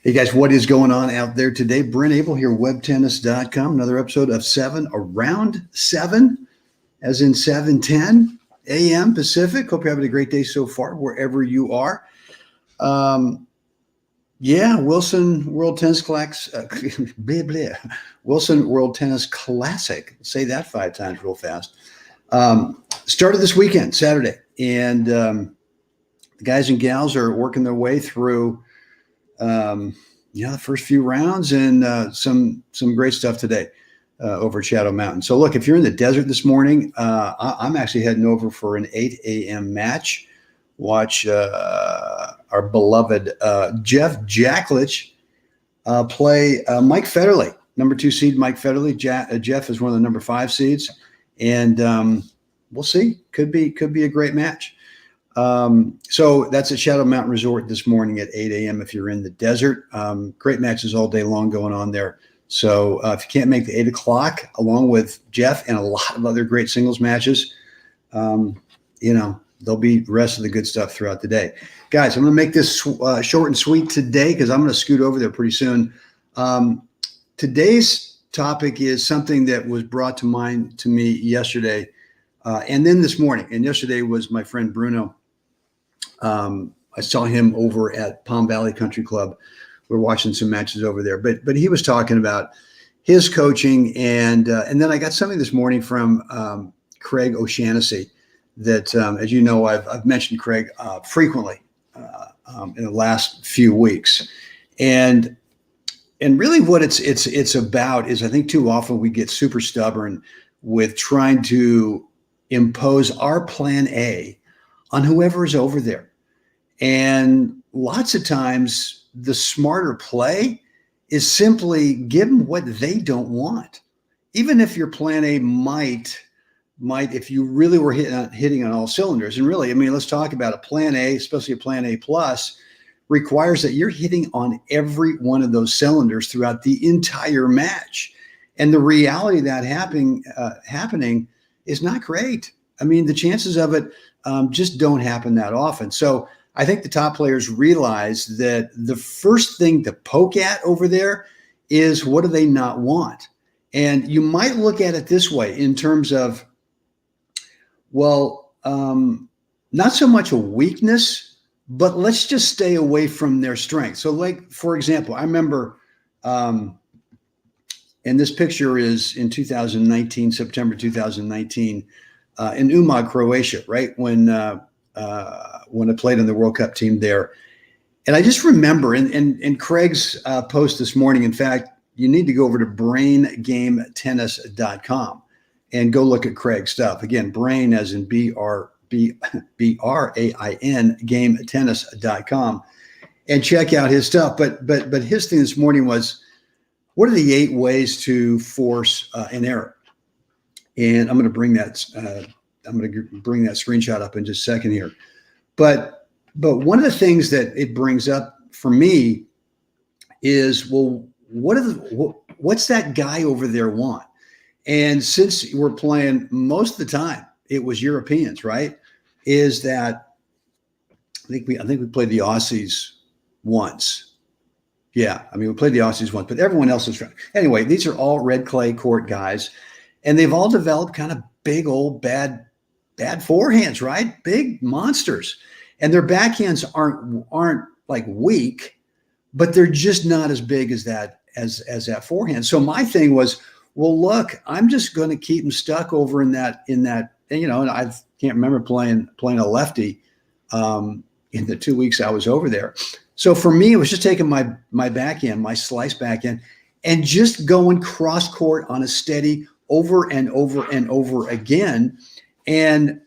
Hey guys, what is going on out there today? Brent Abel here, webtennis.com. Another episode of 7 around 7, as in 7:10 a.m. Pacific. Hope you're having a great day so far, wherever you are. Wilson World Tennis Wilson World Tennis Classic. Say that 5 times real fast. Started this weekend, Saturday, and the guys and gals are working their way through the first few rounds and some great stuff today over at Shadow Mountain. So look, if you're in the desert this morning, I'm actually heading over for an 8 a.m. match. Watch our beloved Jeff Jacklich play Mike Federle, number 2 seed Mike Federle. Jeff is one of the number 5 seeds, and we'll see. Could be a great match. So that's at Shadow Mountain Resort this morning at 8 a.m. if you're in the desert. Great matches all day long going on there. So if you can't make the 8 o'clock, along with Jeff and a lot of other great singles matches, there'll be the rest of the good stuff throughout the day. Guys, I'm going to make this short and sweet today because I'm going to scoot over there pretty soon. Today's topic is something that was brought to mind to me yesterday and then this morning. And yesterday was my friend Bruno. I saw him over at Palm Valley Country Club. We're watching some matches over there, but he was talking about his coaching, and then I got something this morning from Craig O'Shaughnessy that, as you know, I've mentioned Craig frequently in the last few weeks, and really what it's about is I think too often we get super stubborn with trying to impose our plan A on whoever is over there. And lots of times the smarter play is simply give them what they don't want. Even if your plan A might, if you really were hitting on all cylinders, and really, I mean, let's talk about a plan A, especially a plan A plus, requires that you're hitting on every one of those cylinders throughout the entire match. And the reality of that happening is not great. I mean, the chances of it just don't happen that often. So I think the top players realize that the first thing to poke at over there is what do they not want? And you might look at it this way in terms of, not so much a weakness, but let's just stay away from their strength. So like, for example, I remember, and this picture is in 2019, September 2019, in Umag, Croatia, right? When I played on the World Cup team there. And I just remember in Craig's post this morning, in fact, you need to go over to braingametennis.com and go look at Craig's stuff. Again, brain as in BRAIN, gametennis.com, and check out his stuff. But his thing this morning was, what are the 8 ways to force an error? And I'm going to bring that screenshot up in just a second here. But one of the things that it brings up for me is, well, what's that guy over there want? And since we're playing most of the time, it was Europeans, right? Is that I think we played the Aussies once. Yeah, I mean, we played the Aussies once, but everyone else is trying. Anyway, these are all red clay court guys, and they've all developed kind of big old bad forehands, right? Big monsters. And their backhands aren't like weak, but they're just not as big as that that forehand. So my thing was, well, look, I'm just going to keep them stuck over in that, and I can't remember playing a lefty in the 2 weeks I was over there. So for me, it was just taking my backhand, my slice backhand, and just going cross court on a steady over and over and over again. And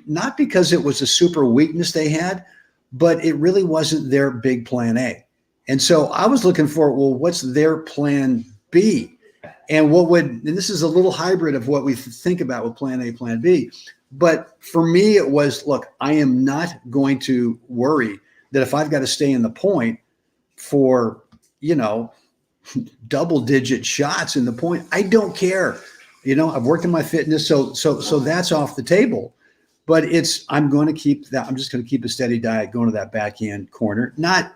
not because it was a super weakness they had, but it really wasn't their big plan A. And so I was looking for, well, what's their plan B? And this is a little hybrid of what we think about with plan A, plan B. But for me, it was, look, I am not going to worry that if I've got to stay in the point for, double-digit shots in the point, I don't care. I've worked on my fitness, so that's off the table. But I'm going to keep that. I'm just going to keep a steady diet going to that backhand corner. Not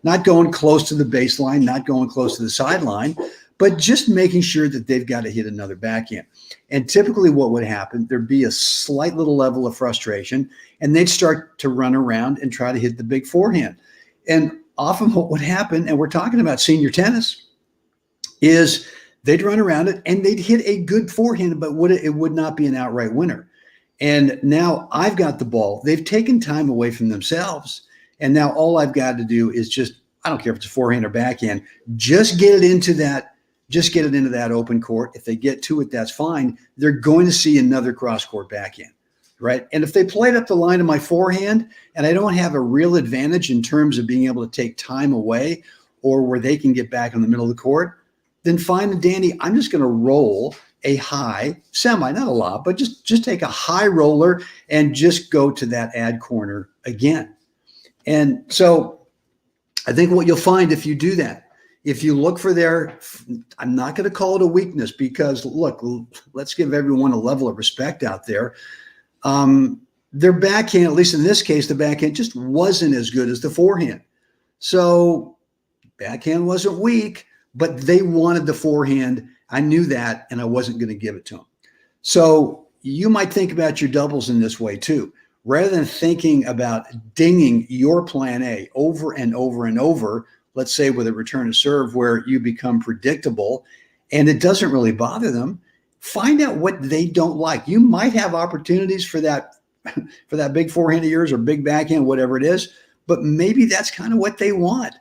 not going close to the baseline, not going close to the sideline, but just making sure that they've got to hit another backhand. And typically what would happen, there'd be a slight little level of frustration, and they'd start to run around and try to hit the big forehand. And often what would happen, and we're talking about senior tennis, is they'd run around it and they'd hit a good forehand, but it would not be an outright winner. And now I've got the ball. They've taken time away from themselves. And now all I've got to do is just, I don't care if it's a forehand or backhand, just get it into that open court. If they get to it, that's fine. They're going to see another cross-court backhand, right? And if they played up the line of my forehand and I don't have a real advantage in terms of being able to take time away or where they can get back in the middle of the court, then fine and dandy, I'm just going to roll a high semi, not a lob, but just take a high roller and just go to that ad corner again. And so I think what you'll find if you do that, if you look for I'm not going to call it a weakness because look, let's give everyone a level of respect out there. Their backhand, at least in this case, the backhand just wasn't as good as the forehand. So backhand wasn't weak, but they wanted the forehand. I knew that, and I wasn't going to give it to them. So you might think about your doubles in this way too. Rather than thinking about dinging your plan A over and over and over, let's say with a return to serve where you become predictable and it doesn't really bother them, find out what they don't like. You might have opportunities for that big forehand of yours or big backhand, whatever it is, but maybe that's kind of what they want,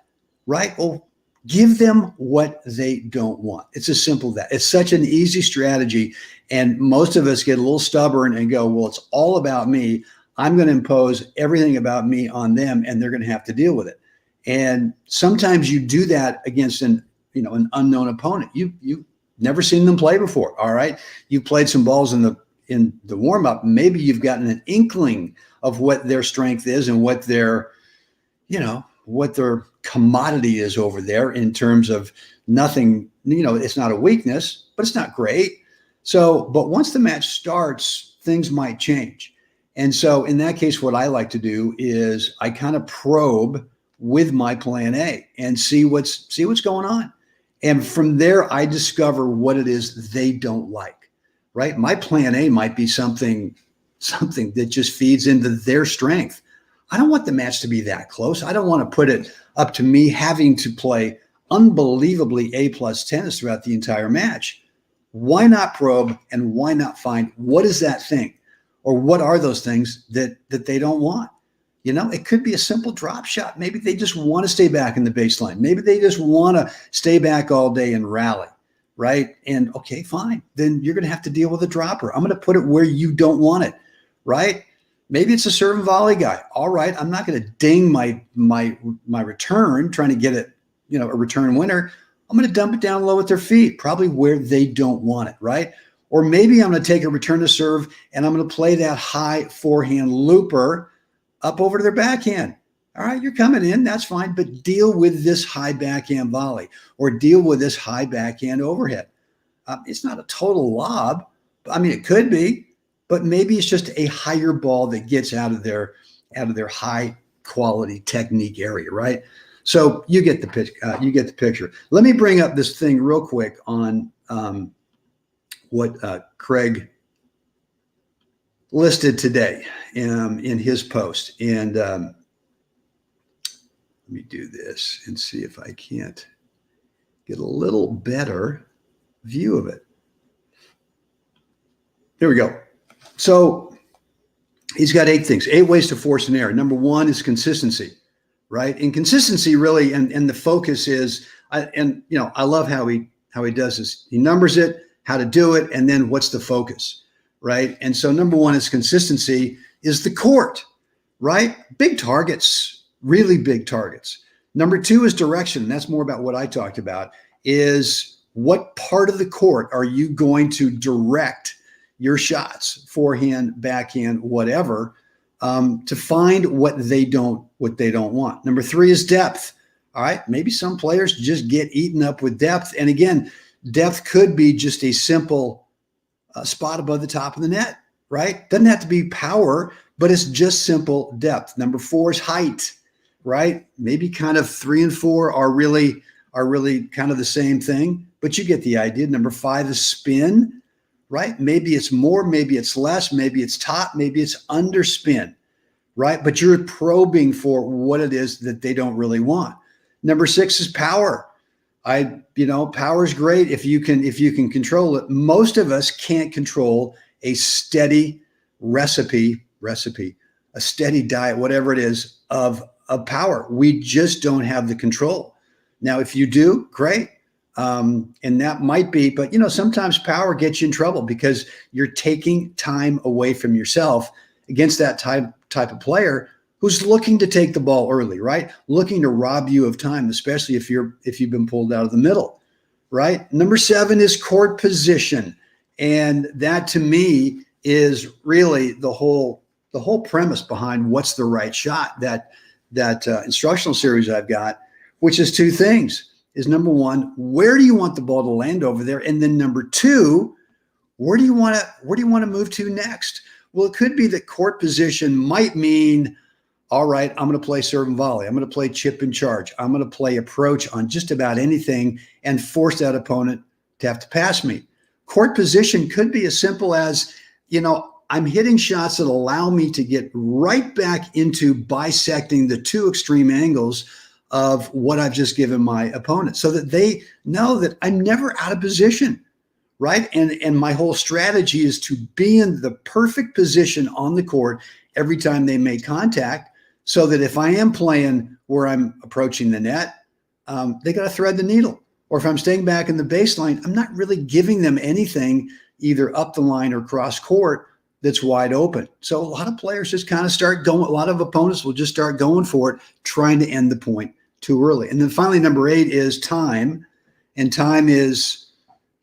right? Well, give them what they don't want. It's as simple as that. It's such an easy strategy. And most of us get a little stubborn and go, well, it's all about me. I'm going to impose everything about me on them, and they're going to have to deal with it. And sometimes you do that against an unknown opponent. You've never seen them play before. All right. You played some balls in the warm-up. Maybe you've gotten an inkling of what their strength is and what their commodity is over there in terms of nothing, it's not a weakness, but it's not great. So, but once the match starts, things might change. And so in that case, what I like to do is I kind of probe with my plan A and see what's going on. And from there, I discover what it is they don't like, right? My plan A might be something that just feeds into their strength. I don't want the match to be that close. I don't want to put it up to me having to play unbelievably A+ tennis throughout the entire match. Why not probe and why not find what is that thing or what are those things that they don't want? It could be a simple drop shot. Maybe they just want to stay back in the baseline. Maybe they just want to stay back all day and rally, right? And okay, fine. Then you're going to have to deal with a dropper. I'm going to put it where you don't want it, right? Maybe it's a serve and volley guy. All right, I'm not going to ding my return trying to get it, a return winner. I'm going to dump it down low at their feet, probably where they don't want it, right? Or maybe I'm going to take a return to serve and I'm going to play that high forehand looper up over to their backhand. All right, you're coming in, that's fine, but deal with this high backhand volley or deal with this high backhand overhead. It's not a total lob. I mean, it could be, but maybe it's just a higher ball that gets out of their high quality technique area, right? So you get the pitch. You get the picture. Let me bring up this thing real quick on what Craig listed today in his post, and let me do this and see if I can't get a little better view of it. There we go. So he's got 8 things, 8 ways to force an error. Number 1 is consistency, right? And consistency really, and the focus is, I love how he does this. He numbers it, how to do it, and then what's the focus, right? And so number 1 is consistency is the court, right? Big targets, really big targets. Number 2 is direction. That's more about what I talked about, is what part of the court are you going to direct your shots, forehand, backhand, whatever, to find what they don't want. Number 3 is depth. All right, maybe some players just get eaten up with depth. And again, depth could be just a simple spot above the top of the net, right? Doesn't have to be power, but it's just simple depth. Number 4 is height, right? Maybe kind of 3 and 4 are really kind of the same thing, but you get the idea. Number 5 is spin, right? Maybe it's more, maybe it's less, maybe it's top, maybe it's underspin, right? But you're probing for what it is that they don't really want. Number 6 is power. Power is great if you can control it. Most of us can't control a steady recipe, a steady diet, whatever it is, of power. We just don't have the control. Now, if you do, great. And that might be, but sometimes power gets you in trouble because you're taking time away from yourself against that type of player who's looking to take the ball early, right? Looking to rob you of time, especially if you've been pulled out of the middle, right? Number 7 is court position. And that to me is really the whole premise behind what's the right shot, that instructional series I've got, which is 2 things. Is number 1, where do you want the ball to land over there? And then number 2, where do you want to move to next? Well, it could be that court position might mean, all right, I'm going to play serve and volley. I'm going to play chip and charge. I'm going to play approach on just about anything and force that opponent to have to pass me. Court position could be as simple as, I'm hitting shots that allow me to get right back into bisecting the 2 extreme angles of what I've just given my opponent so that they know that I'm never out of position, right? And my whole strategy is to be in the perfect position on the court every time they make contact so that if I am playing where I'm approaching the net, they got to thread the needle. Or if I'm staying back in the baseline, I'm not really giving them anything either up the line or cross court that's wide open. So a lot of players just kind of start going, a lot of opponents will just start going for it, trying to end the point too early. And then finally, number 8 is time. And time is,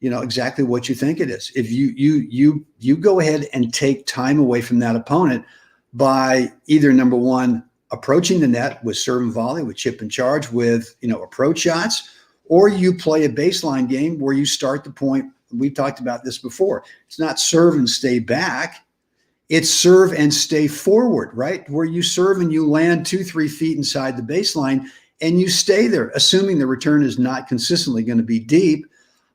exactly what you think it is. If you go ahead and take time away from that opponent by either number 1, approaching the net with serve and volley, with chip and charge, with, approach shots, or you play a baseline game where you start the point. We've talked about this before. It's not serve and stay back. It's serve and stay forward, right? Where you serve and you land 2-3 feet inside the baseline and you stay there, assuming the return is not consistently going to be deep.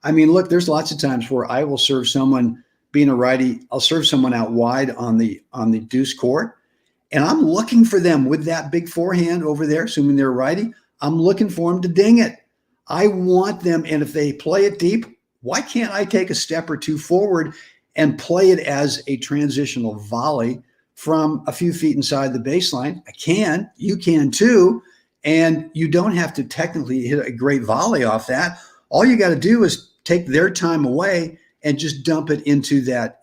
I mean, look, there's lots of times where I will serve someone, being a righty, I'll serve someone out wide on the deuce court, and I'm looking for them with that big forehand over there, assuming they're righty. I'm looking for them to ding it. I want them, and if they play it deep, why can't I take a step or 2 forward and play it as a transitional volley from a few feet inside the baseline? I can, you can too. And you don't have to technically hit a great volley off that. All you got to do is take their time away and just dump it into that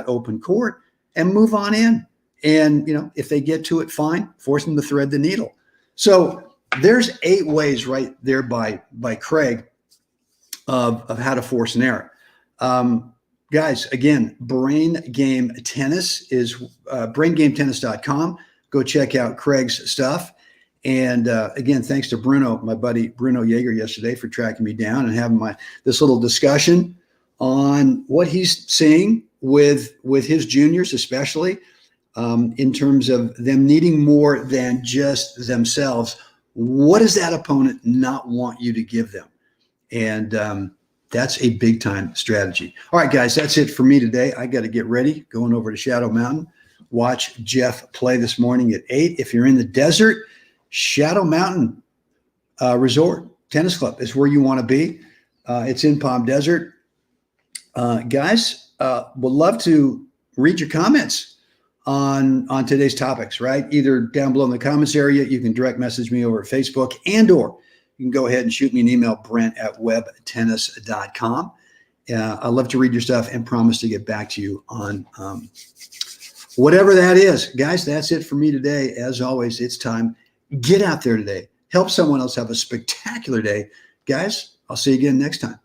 open court and move on in. And, if they get to it, fine, force them to thread the needle. So there's 8 ways right there by Craig of how to force an error. Guys, again, Brain Game Tennis is braingametennis.com. Go check out Craig's stuff. And again, thanks to Bruno, my buddy Bruno Yeager, yesterday for tracking me down and having this little discussion on what he's seeing with his juniors, especially in terms of them needing more than just themselves. What does that opponent not want you to give them? And that's a big time strategy. All right, guys, that's it for me today. I got to get ready, going over to Shadow Mountain, watch Jeff play this morning at 8. If you're in the desert, Shadow Mountain Resort Tennis Club is where you want to be. It's in Palm Desert. Guys, would love to read your comments on today's topics, right? Either down below in the comments area, you can direct message me over at Facebook, and/or you can go ahead and shoot me an email, brent@webtennis.com. I'd love to read your stuff and promise to get back to you on whatever that is. Guys, that's it for me today. As always, it's time. Get out there today. Help someone else have a spectacular day. Guys, I'll see you again next time.